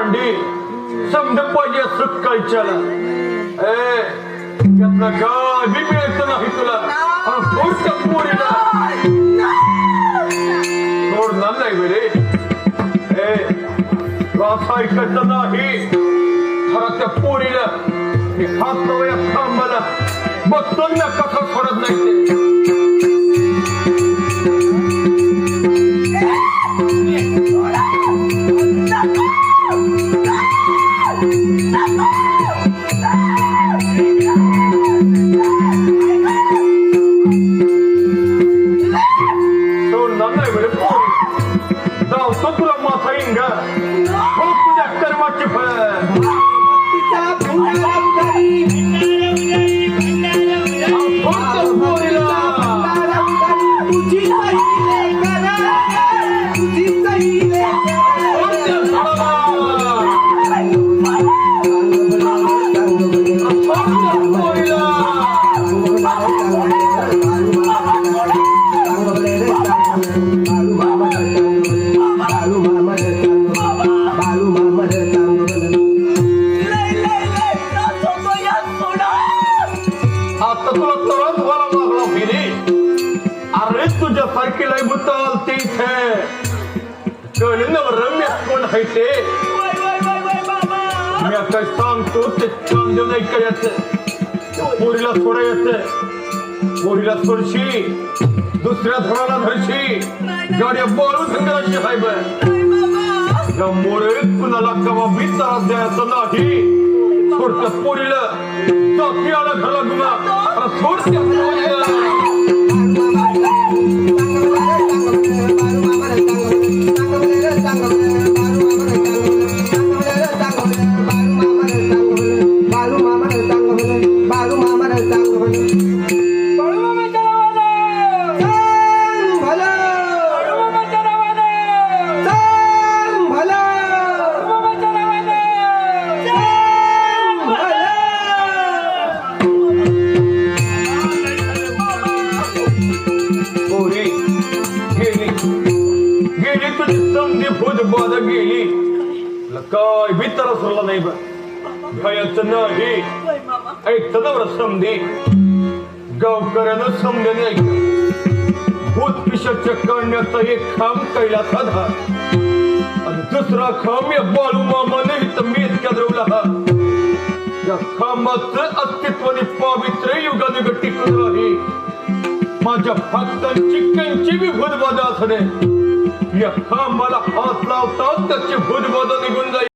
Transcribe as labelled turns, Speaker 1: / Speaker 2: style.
Speaker 1: भांडी समज पाहिजे सकाळच्याला यातलं काय बी मिळायचं नाही तुला सोडच्या पोरीला सोडणार नाही बरे असं ऐकायचं नाही खरं त्या पोरीला हात या थांबाला बघतो ना कसा सोडत नाही सोडणार नाही बरे पोरी जावतो तुला माथा इंगा हो तुझ्या कर्माची फळ तुझ्यासारखी लय बुताल ते कळलं ना रम्यात कोण आहे ते मी काय सांगतो ते चांगलं नाही करायचं पोरीला सोडायचं पोरीला सोडशी दुसऱ्या धराला धरशी गाड्या बाळू धंद्याशी साहेब त्यामुळे कुणाला कवा बी त्रास द्यायचा नाही सोडत्या पोरीला चाकी आला घाला गुन्हा सोडत्या पोरीला गेली काय भीतर सोडला नाही भयाचं नाही ऐकतं ना समधी गावकऱ्यानं समजेने ऐक भूत पिशाच्या काढण्याचा एक खांब कैलास आधा आणि दुसरा खांब या बाळू मामाने इथं मी इतक्या द्रवला या खांबाचं अस्तित्वाने पावित्र्य युगाने टिकून राही माझ्या भक्तांची कंची बी भूतबाधा असणे या खांबाला हात लावतात त्याची भूतबाधा निघून जाईल